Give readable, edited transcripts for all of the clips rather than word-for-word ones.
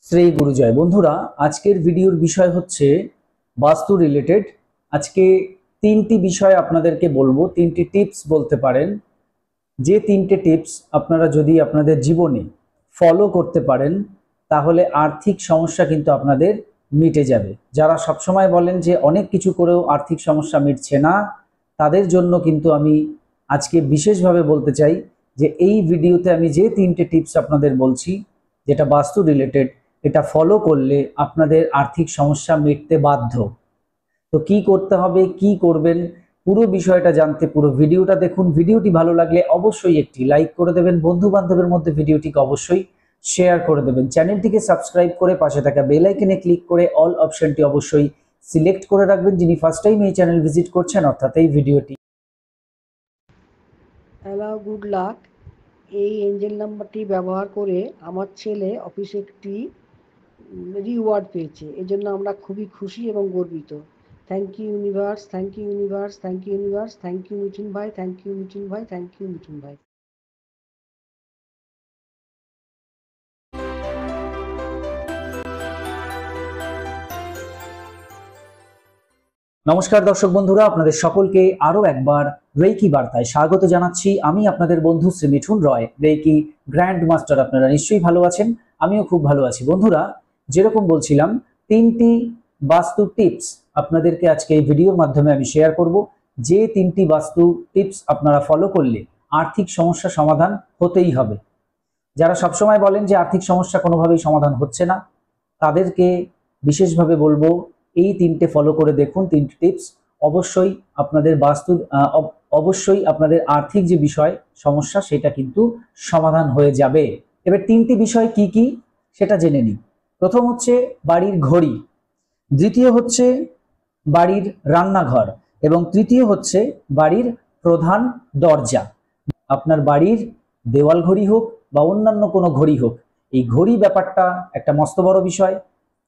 শ্রী গুরুজয় বন্ধুরা, আজকের ভিডিওর বিষয় হচ্ছে বাস্তু রিলেটেড। আজকে তিনটি বিষয় আপনাদেরকে বলবো, তিনটি টিপস বলতে পারেন। যে তিনটে টিপস আপনারা যদি আপনাদের জীবনে ফলো করতে পারেন তাহলে আর্থিক সমস্যা কিন্তু আপনাদের মিটে যাবে। যারা সবসময় বলেন যে অনেক কিছু করেও আর্থিক সমস্যা মিটছে না, তাদের জন্য কিন্তু আমি আজকে বিশেষভাবে বলতে চাই যে এই ভিডিওতে আমি যে তিনটে টিপস আপনাদের বলছি, যেটা বাস্তু রিলেটেড, এটা ফলো করলে আপনাদের আর্থিক সমস্যা মিটতে বাধ্য। তো কি করতে হবে, কি করবেন, পুরো বিষয়টা জানতে পুরো ভিডিওটা দেখুন। ভিডিওটি ভালো লাগলে অবশ্যই একটি লাইক করে দেবেন, বন্ধু বান্ধবের মধ্যে ভিডিওটিকে অবশ্যই শেয়ার করে দেবেন। চ্যানেলটিকে সাবস্ক্রাইব করে পাশে থাকা বেল আইকনে ক্লিক করে অল অপশনটি অবশ্যই সিলেক্ট করে রাখবেন, যিনি ফার্স্ট টাইম এই চ্যানেল ভিজিট করছেন, অর্থাৎ এই ভিডিওটি। Hello, good luck. এই এঞ্জেল নাম্বারটি ব্যবহার করে আমার ছেলে অফিসে একটি রিওয়ার্ড পেয়েছে। এজন্য আমরা খুবই খুশি এবং গর্বিত। Thank you universe, thank you universe, thank you universe, thank you Mithun ভাই, থ্যাংক ইউ মিঠুন ভাই, থ্যাংক ইউ মিঠুন ভাই। নমস্কার দর্শক বন্ধুরা, আপনাদের সকলকে আরো একবার রেকি বার্তায় স্বাগত জানাচ্ছি। আমি আপনাদের বন্ধু শ্রী মিঠুন রয়, রেকি গ্র্যান্ড মাস্টার। আপনারা নিশ্চয়ই ভালো আছেন, আমিও খুব ভালো আছি। বন্ধুরা, যেরকম বলছিলাম, তিনটি বাস্তু টিপস আপনাদেরকে আজকে এই ভিডিওর মাধ্যমে আমি শেয়ার করব। যে তিনটি বাস্তু টিপস আপনারা ফলো করলে আর্থিক সমস্যা সমাধান হতেই হবে। যারা সবসময় বলেন যে আর্থিক সমস্যা কোনোভাবেই সমাধান হচ্ছে না, তাদেরকে বিশেষভাবে বলবো এই তিনটে ফলো করে দেখুন। তিনটে টিপস অবশ্যই আপনাদের অবশ্যই আপনাদের আর্থিক যে বিষয় সমস্যা সেটা কিন্তু সমাধান হয়ে যাবে। এবার তিনটি বিষয় কি কি সেটা জেনে নিই। প্রথম হচ্ছে বাড়ির ঘড়ি, দ্বিতীয় হচ্ছে বাড়ির রান্নাঘর এবং তৃতীয় হচ্ছে বাড়ির প্রধান দরজা। আপনার বাড়ির দেওয়াল ঘড়ি হোক বা অন্যান্য কোনো ঘড়ি হোক, এই ঘড়ি ব্যাপারটা একটা মস্ত বড় বিষয়।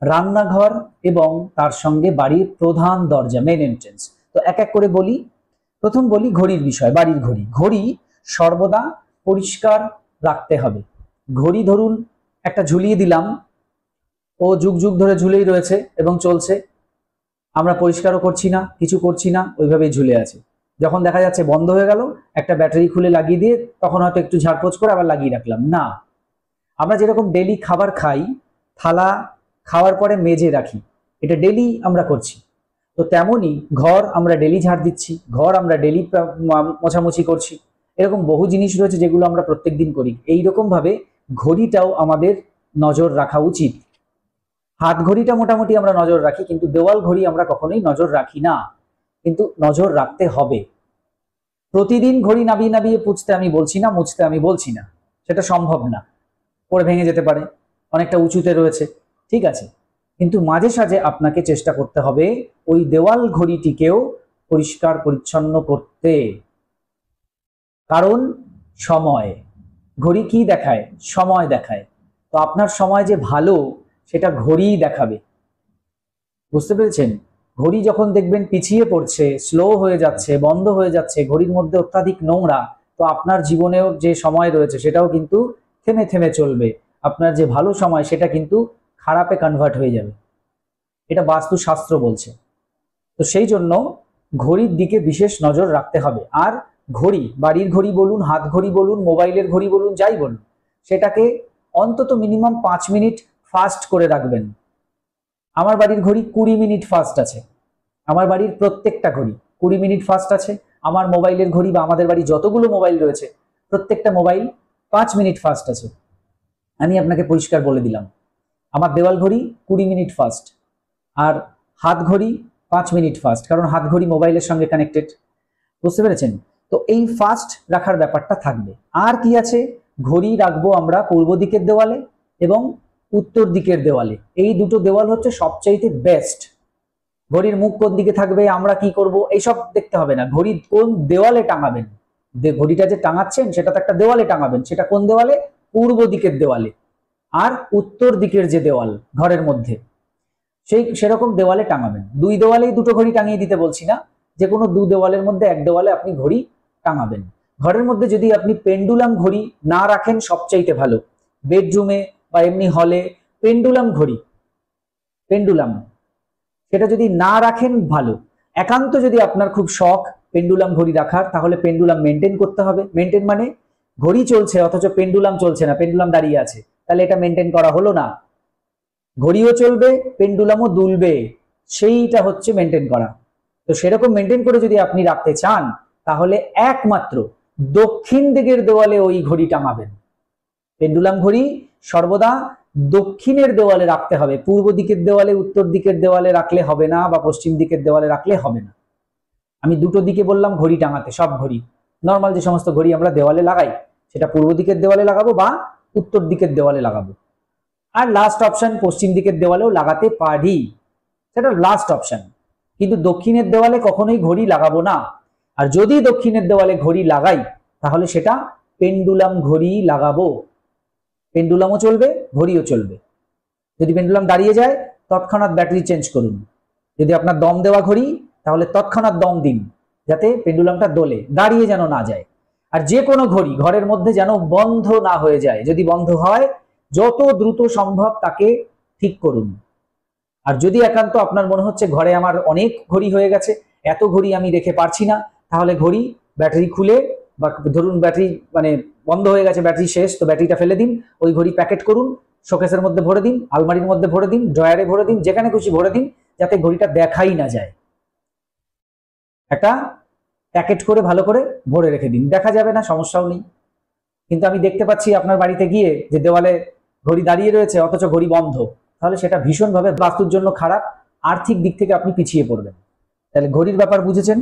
রান্নাঘর এবং তার সঙ্গে বাড়ির প্রধান দরজা, মেন এন্ট্রেন্স। তো এক এক করে বলি। প্রথম বলি ঘড়ির বিষয়। বাড়ির ঘড়ি, ঘড়ি সর্বদা পরিষ্কার রাখতে হবে। ঘড়ি ধরুন একটা ঝুলিয়ে দিলাম, ও যুগ যুগ ধরে ঝুলেই রয়েছে এবং চলছে, আমরা পরিষ্কারও করছি না, কিছু করছি না, ওইভাবেই ঝুলে আছে। যখন দেখা যাচ্ছে বন্ধ হয়ে গেল, একটা ব্যাটারি খুলে লাগিয়ে দিয়ে তখন হয়তো একটু ঝাড়পোছ করে আবার লাগিয়ে রাখলাম না। আমরা যেরকম ডেলি খাবার খাই, থালা খাওয়ার পরে মেজে রাখি, এটা ডেলি আমরা করছি। তো তেমনি ঘর আমরা ডেলি ঝাড় দিচ্ছি, ঘর আমরা ডেলি মোছামুছি করছি। এরকম বহু জিনিস রয়েছে যেগুলো আমরা প্রত্যেকদিন করি। এইরকম ভাবে ঘড়িটাও আমাদের নজর রাখা উচিত। হাত ঘড়িটা মোটামুটি আমরা নজর রাখি, কিন্তু দেওয়াল ঘড়ি আমরা কখনোই নজর রাখি না, কিন্তু নজর রাখতে হবে। প্রতিদিন ঘড়ি নাবিয়ে নাবিয়ে পুছতে আমি বলছি না, মুছতে আমি বলছি না, সেটা সম্ভব না, পরে ভেঙে যেতে পারে, অনেকটা উঁচুতে রয়েছে, ঠিক আছে। কিন্তু মাঝে সাঝে আপনাকে চেষ্টা করতে হবে ওই দেওয়াল ঘড়িটিকেও পরিষ্কার পরিচ্ছন্ন করতে। কারণ সময়, ঘড়ি কি দেখায়? সময় দেখায়। তো আপনার সময় যে ভালো সেটা ঘড়িই দেখাবে, বুঝতে পেরেছেন? ঘড়ি যখন দেখবেন পিছিয়ে পড়ছে, স্লো হয়ে যাচ্ছে, বন্ধ হয়ে যাচ্ছে, ঘড়ির মধ্যে অত্যাধিক নোংরা, তো আপনার জীবনেও যে সময় রয়েছে সেটাও কিন্তু থেমে থেমে চলবে। আপনার যে ভালো সময় সেটা কিন্তু খারাপে কনভার্ট হয়ে যাবে, এটা বাস্তুশাস্ত্র বলছে। তো সেই জন্য ঘড়ির দিকে বিশেষ নজর রাখতে হবে। আর ঘড়ি, বাড়ির ঘড়ি বলুন, হাত ঘড়ি বলুন, মোবাইলের ঘড়ি বলুন, যাই বলুন, সেটাকে অন্তত মিনিমাম 5 মিনিট ফাস্ট করে রাখবেন। আমার বাড়ির ঘড়ি 20 মিনিট ফাস্ট আছে, আমার বাড়ির প্রত্যেকটা ঘড়ি 20 মিনিট ফাস্ট আছে। আমার মোবাইলের ঘড়ি বা আমাদের বাড়ি যতগুলো মোবাইল রয়েছে প্রত্যেকটা মোবাইল 5 মিনিট ফাস্ট আছে। আমি আপনাকে পরিষ্কার বলে দিলাম, আমার দেওয়াল ঘড়ি 20 মিনিট ফাস্ট, আর হাত ঘড়ি 5 মিনিট ফাস্ট, কারণ হাত ঘড়ি মোবাইলের সঙ্গে কানেক্টেড, বুঝতে পেরেছেন? তো এই ফাস্ট রাখার ব্যাপারটা থাকবে। আর কি আছে? ঘড়ি রাখবো আমরা পূর্ব দিকের দেওয়ালে এবং উত্তর দিকের দেওয়ালে। এই দুটো দেওয়াল হচ্ছে সবচাইতে বেস্ট। ঘড়ির মুখ কোন দিকে থাকবে, আমরা কি করব, এইসব দেখতে হবে না। ঘড়ি কোন দেওয়ালে টাঙাবেন, ঘড়িটা যে টাঙাচ্ছেন সেটা তো একটা দেওয়ালে টাঙাবেন, সেটা কোন দেওয়ালে? পূর্ব দিকের দেওয়ালে। আর উত্তর দিকের যে দেওয়াল ঘরের মধ্যে, সেরকম দেওয়ালে টাঙাবেন। দুই দেওয়ালেই দুটো ঘড়ি টাঙিয়ে দিতে বলছি না, যে কোনো দু দেওয়ালের মধ্যে এক দেওয়ালে আপনি ঘড়ি টাঙাবেন। ঘরের মধ্যে যদি আপনি পেন্ডুলাম ঘড়ি না রাখেন সবচাইতে ভালো। বেডরুমে বা এমনি হলে পেন্ডুলাম ঘড়ি, পেন্ডুলাম, সেটা যদি না রাখেন ভালো। একান্ত যদি আপনার খুব শখ পেন্ডুলাম ঘড়ি রাখার, তাহলে পেন্ডুলাম মেনটেন করতে হবে। মেনটেন মানে ঘড়ি চলছে অথচ পেন্ডুলাম চলছে না, পেন্ডুলাম দাঁড়িয়ে আছে, তাহলে এটা মেনটেন করা হলো না। ঘড়িও চলবে, পেন্ডুলামও দুলবে, সেইটা হচ্ছে মেনটেন করা। তো সেরকম মেনটেন করে যদি আপনি রাখতে চান, তাহলে একমাত্র দক্ষিণ দিকের দেওয়ালে ওই ঘড়ি টাঙাবেন। পেন্ডুলাম ঘড়ি সর্বদা দক্ষিণের দেওয়ালে রাখতে হবে, পূর্ব দিকের দেওয়ালে, উত্তর দিকের দেওয়ালে রাখলে হবে না, বা পশ্চিম দিকের দেওয়ালে রাখলে হবে না। আমি দুটো দিকে বললাম ঘড়ি টাঙাতে, সব ঘড়ি নর্মাল যে সমস্ত ঘড়ি আমরা দেওয়ালে লাগাই, সেটা পূর্ব দিকের দেওয়ালে লাগাবো বা উত্তর দিকের দেওয়ালে লাগাবো। আর লাস্ট অপশন পশ্চিম দিকের দেওয়ালেও লাগাতে পারি, সেটা লাস্ট অপশন। কিন্তু দক্ষিণের দেওয়ালে কখনোই ঘড়ি লাগাবো না। আর যদি দক্ষিণের দেওয়ালে ঘড়ি লাগাই, তাহলে সেটা পেন্ডুলাম ঘড়ি লাগাবো। পেন্ডুলামও চলবে, ঘড়িও চলবে। যদি পেন্ডুলাম দাঁড়িয়ে যায়, তৎক্ষণাৎ ব্যাটারি চেঞ্জ করুন। যদি আপনার দম দেওয়া ঘড়ি, তাহলে তৎক্ষণাৎ দম দিন, যাতে পেন্ডুলামটা দোলে, দাঁড়িয়ে যেন না যায়। আর যে কোনো ঘড়ি ঘরের মধ্যে যেন বন্ধ না হয়ে যায়, যদি বন্ধ হয় যত দ্রুত সম্ভব তাকে ঠিক করুন। আর যদি একান্ত আপনার মনে হচ্ছে ঘরে আমার অনেক ঘড়ি হয়ে গেছে, এত ঘড়ি আমি রেখে পারছি না, তাহলে ঘড়ি ব্যাটারি খুলে, বা ধরুন ব্যাটারি মানে বন্ধ হয়ে গেছে, ব্যাটারি শেষ, তো ব্যাটারিটা ফেলে দিন, ওই ঘড়ি প্যাকেট করুন, শোকেসের মধ্যে ভরে দিন, আলমারির মধ্যে ভরে দিন, ড্রয়ারে ভরে দিন, যেখানে খুশি ভরে দিন, যাতে ঘড়িটা দেখাই না যায়। একটা প্যাকেট করে ভালো করে ভরে রেখে দিন, দেখা যাবে না, সমস্যাও নেই। কিন্তু আমি দেখতে পাচ্ছি আপনার বাড়িতে গিয়ে যে দেওয়ালে ঘড়ি দাঁড়িয়ে রয়েছে অথচ ঘড়ি বন্ধ, তাহলে সেটা ভীষণভাবে বাস্তুর জন্য খারাপ, আর্থিক দিক থেকে আপনি পিছিয়ে পড়বেন। তাহলে ঘড়ির ব্যাপার বুঝেছেন।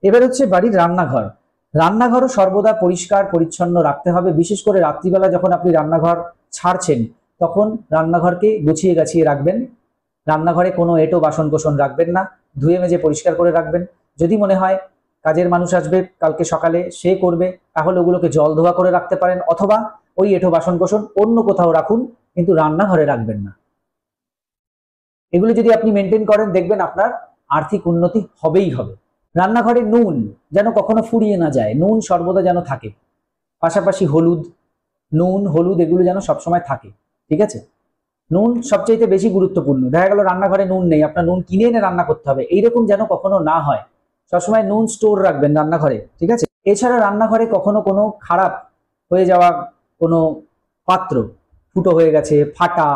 এবার হচ্ছে বাড়ির রান্নাঘর। রান্নাঘরও সর্বদা পরিষ্কার পরিচ্ছন্ন রাখতে হবে। বিশেষ করে রাত্রিবেলা যখন আপনি রান্নাঘর ছাড়ছেন, তখন রান্নাঘরকে গুছিয়ে গাছিয়ে রাখবেন। রান্নাঘরে কোনো এঁটো বাসন কোসন রাখবেন না, ধুয়ে মেজে পরিষ্কার করে রাখবেন। যদি মনে হয় কাজের মানুষ আসবে কালকে সকালে, সে করবে, তাহলে ওগুলোকে জল ধোয়া করে রাখতে পারেন, অথবা ওই এঁটো বাসন কোসন অন্য কোথাও রাখুন, কিন্তু রান্নাঘরে রাখবেন না। এগুলো যদি আপনি মেনটেন করেন, দেখবেন আপনার আর্থিক উন্নতি হবেই হবে। রান্নাঘরে নুন যেন কখনো ফুরিয়ে না যায়, নুন সর্বদা যেন থাকে। পাশাপাশি হলুদ, নুন হলুদ এগুলো যেন সবসময় থাকে, ঠিক আছে? নুন সবচাইতে বেশি গুরুত্বপূর্ণ। দেখা গেল রান্নাঘরে নুন নেই, আপনার নুন কিনে এনে রান্না করতে হবে, এইরকম যেন কখনো না হয়। সবসময় নুন স্টোর রাখবেন রান্নাঘরে, ঠিক আছে? এছাড়া রান্নাঘরে কখনো কোনো খারাপ হয়ে যাওয়া কোনো পাত্র, ফুটো হয়ে গেছে, ফাটা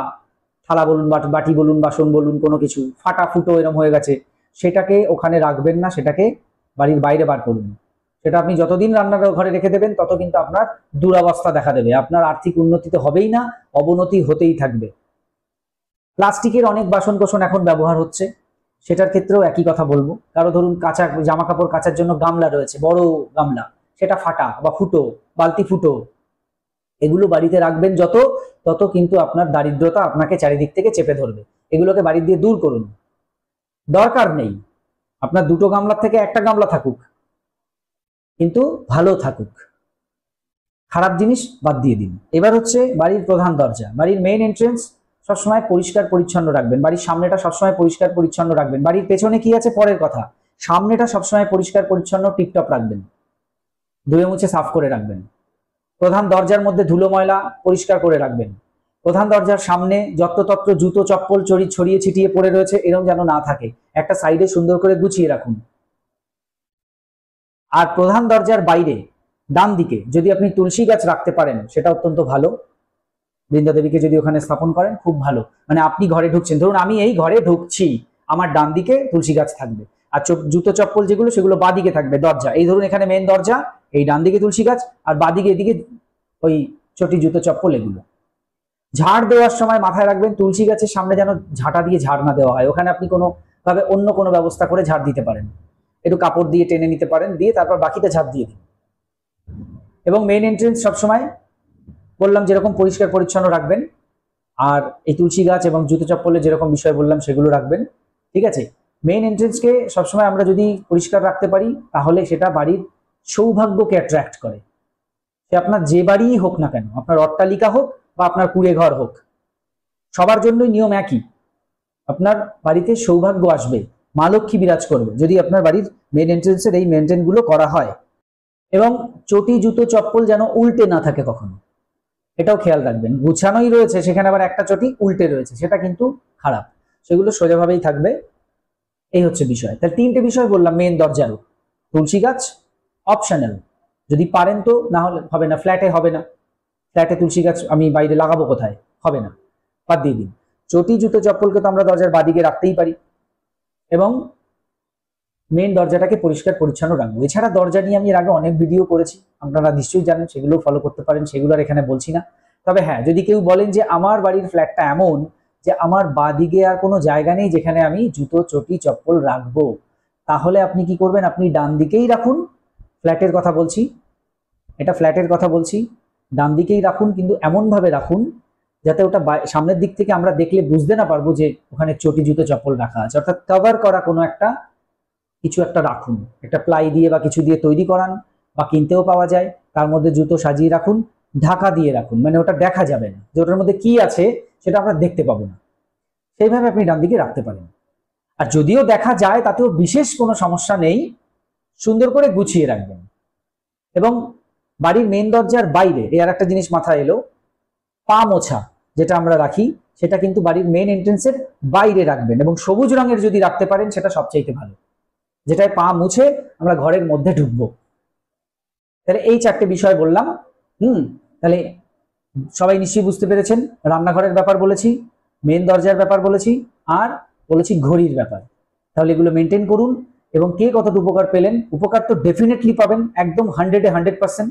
থালা বলুন, বাটি বলুন, বাসন বলুন, কোনো কিছু ফাটা ফুটো এরকম হয়ে গেছে, সেটাকে ওখানে রাখবেন না, সেটাকে বাড়ির বাইরে বার করুন। সেটা আপনি যতদিন রান্নার ঘরে রেখে দেবেন, তত কিন্তু আপনার দুরবস্থা দেখা দেবে, আপনার আর্থিক উন্নতি তো হবেই না, অবনতি হতেই থাকবে। প্লাস্টিকের অনেক বাসন কোসন এখন ব্যবহার হচ্ছে, সেটার ক্ষেত্রেও একই কথা বলবো। কারো ধরুন কাঁচা জামা কাপড় কাচার জন্য গামলা রয়েছে, বড় গামলা, সেটা ফাটা বা ফুটো, বালতি ফুটো, এগুলো বাড়িতে রাখবেন যত, তত কিন্তু আপনার দারিদ্রতা আপনাকে চারিদিক থেকে চেপে ধরবে। এগুলোকে বাড়ি দিয়ে দূর করুন। দরকার নেই, আপনার দুটো গামলার থেকে একটা গামলা থাকুক, কিন্তু ভালো থাকুক, খারাপ জিনিস বাদ দিয়ে দিন। এবার হচ্ছে বাড়ির প্রধান দরজা, বাড়ির মেইন এন্ট্রেন্স সবসময় পরিষ্কার পরিচ্ছন্ন রাখবেন। বাড়ির সামনেটা সবসময় পরিষ্কার পরিচ্ছন্ন রাখবেন। বাড়ির পেছনে কি আছে পরের কথা, সামনেটা সবসময় পরিষ্কার পরিচ্ছন্ন টিপটপ রাখবেন, ধুয়ে মুছে সাফ করে রাখবেন। প্রধান দরজার মধ্যে ধুলো ময়লা পরিষ্কার করে রাখবেন। প্রধান দরজার সামনে যত্রতত্র জুতো চপ্পল ছড়িয়ে ছিটিয়ে পড়ে রয়েছে, এরকম যেন না থাকে, একটা সাইডে সুন্দর করে গুছিয়ে রাখুন। আর প্রধান দরজার বাইরে ডান দিকে যদি আপনি তুলসী গাছ রাখতে পারেন, সেটা অত্যন্ত ভালো। বৃন্দা দেবীকে যদি ওখানে স্থাপন করেন, খুব ভালো। মানে আপনি ঘরে ঢুকছেন, ধরুন আমি এই ঘরে ঢুকছি, আমার ডান দিকে তুলসী গাছ থাকবে, আর জুতো চপ্পল যেগুলো সেগুলো বাঁ দিকে থাকবে। দরজা, এই ধরুন এখানে মেন দরজা, এই ডান দিকে তুলসী গাছ, আর বাঁ দিকে এদিকে ওই চটি জুতো চপ্পল এগুলো। ঝাড় দেওয়ার সময় মাথায় রাখবেন, তুলসী গাছের সামনে যেন ঝাঁটা দিয়ে ঝাড় না দেওয়া হয়। ওখানে আপনি কোনো ভাবে অন্য কোনো ব্যবস্থা করে ঝাড় দিতে পারেন, একটু কাপড় দিয়ে টেনে নিতে পারেন, দিয়ে তারপর বাকিটা ঝাড় দিয়ে দিন। এবং মেইন এন্ট্রেন্স সবসময় বললাম যেরকম পরিষ্কার পরিচ্ছন্ন রাখবেন, আর এই তুলসী গাছ এবং জুতো চপ্পলের যেরকম বিষয় বললাম সেগুলো রাখবেন, ঠিক আছে? মেইন এন্ট্রেন্সকে সবসময় আমরা যদি পরিষ্কার রাখতে পারি, তাহলে সেটা বাড়ির সৌভাগ্যকে অ্যাট্রাক্ট করে। সে আপনার যে বাড়িই হোক না কেন, আপনার অট্টালিকা হোক বা আপনার কুঁড়ে ঘর হোক, সবার জন্যই নিয়ম একই, আপনার বাড়িতে সৌভাগ্য আসবে, মা লক্ষ্মী বিরাজ করবে, যদি আপনার বাড়ির মেইন এন্ট্রেন্সের এই মেনটেন গুলো করা হয়। এবং চটি জুতো চপ্পল যেন উল্টে না থাকে কখনো, এটাও খেয়াল রাখবেন। গুছানোই রয়েছে, সেখানে আবার একটা চটি উল্টে রয়েছে, সেটা কিন্তু খারাপ। সেগুলো সোজাভাবেই থাকবে। এই হচ্ছে বিষয়। তাহলে 3টে বিষয় বললাম মেন দরজারও। তুলসী গাছ অপশনাল, যদি পারেন তো, না হলে হবে না। ফ্ল্যাটে হবে না, ফ্ল্যাটে তুলসী গাছ আমি বাইরে লাগাবো কোথায়, হবে না, বাদ দিয়ে দিন। চটি জুতো চপ্পলকে তো আমরা দরজার বাদিকে রাখতেই পারি, এবং মেন দরজাটাকে পরিষ্কার পরিচ্ছন্ন রাখবো। এছাড়া দরজা নিয়ে আমি এর আগে অনেক ভিডিও করেছি, আপনারা নিশ্চয়ই জানেন, সেগুলো ফলো করতে পারেন, সেগুলো আর এখানে বলছি না। তবে হ্যাঁ, যদি কেউ বলেন যে আমার বাড়ির ফ্ল্যাটটা এমন যে আমার বাদিকে আর কোনো জায়গা নেই যেখানে আমি জুতো চটি চপ্পল রাখবো, তাহলে আপনি কি করবেন, আপনি ডান দিকেই রাখুন। ফ্ল্যাটের কথা বলছি, এটা ফ্ল্যাটের কথা বলছি, ডান দিকেই রাখুন, কিন্তু এমন ভাবে রাখুন যাতে ওটা সামনের দিক থেকে আমরা দেখলে বুঝতে না পারবো যে ওখানে চটি জুতো চপ্পল রাখা আছে। অর্থাৎ কভার করা কোনো একটা কিছু একটা রাখুন, একটা প্লাই দিয়ে বা কিছু দিয়ে তৈরি করান, বা কিনতেও পাওয়া যায়, তার মধ্যে জুতো সাজিয়ে রাখুন, ঢাকা দিয়ে রাখুন, মানে ওটা দেখা যাবে না যে ওটার মধ্যে কি আছে, সেটা আমরা দেখতে পাবো না। সেইভাবে আপনি ডান দিকে রাখতে পারেন। আর যদিও দেখা যায় তাতেও বিশেষ কোনো সমস্যা নেই, সুন্দর করে গুছিয়ে রাখবেন। এবং বাড়ির মেন দরজার বাইরে আর একটা জিনিস মাথায় এলো, পা মোছা যেটা আমরা রাখি, সেটা কিন্তু বাড়ির মেন এন্ট্রেন্সের বাইরে রাখবেন, এবং সবুজ রঙের যদি রাখতে পারেন সেটা সবচাইতে ভালো, যেটায় পা মুছে আমরা ঘরের মধ্যে ঢুকবো। তাহলে এই 4টে বিষয় বললাম। তাহলে সবাই নিশ্চয়ই বুঝতে পেরেছেন, রান্নাঘরের ব্যাপার বলেছি, মেন দরজার ব্যাপার বলেছি, আর বলেছি ঘড়ির ব্যাপার। তাহলে এগুলো মেনটেন করুন। এবং কে কতটা উপকার পেলেন, উপকার তো ডেফিনেটলি পাবেন, একদম 100-এ 100%।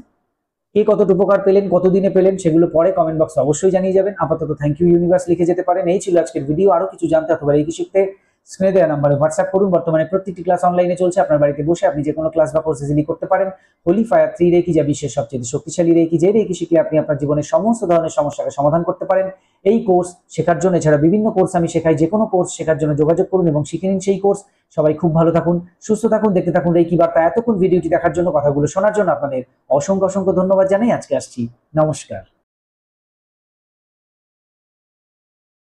কে কতটা উপকার পেলেন, কতদিনে পেলেন, সেগুলো পরে কমেন্ট বক্সে অবশ্যই জানিয়ে যাবেন। আপাতত থ্যাংক ইউ ইউনিভার্স লিখে যেতে পারেন। এই ছিল আজকের ভিডিও। আরো কিছু জানতে অথবা রেকি শিখতে স্ক্রিনে দেওয়া নাম্বারে হোয়াটসঅ্যাপ করুন। বর্তমানে প্রত্যেকটি ক্লাস অনলাইনে চলছে, আপনার বাড়িতে বসে আপনি যে কোনো ক্লাস বা কোর্স ইজিলি করতে পারেন। হোলি ফায়ার 3 রেকি, যা বিশ্বের সবচেয়ে শক্তিশালী রেকি, যে রেকি শিখলে আপনি আপনার জীবনের সমস্ত ধরনের সমস্যাকে সমাধান করতে পারেন। এই কোর্স শেখার জন্য, এছাড়া বিভিন্ন কোর্স আমি শেখাই, যে কোনো কোর্স শেখার জন্য যোগাযোগ করুন এবং শিখে নিন সেই কোর্স। সবাই খুব ভালো থাকুন, সুস্থ থাকুন, দেখতে থাকুন রেকি বার্তা। এতক্ষণ ভিডিওটি দেখার জন্য, কথাগুলো শোনার জন্য আপনাদের অসংখ্য অসংখ্য ধন্যবাদ জানাই। আজকে আসছি, নমস্কার।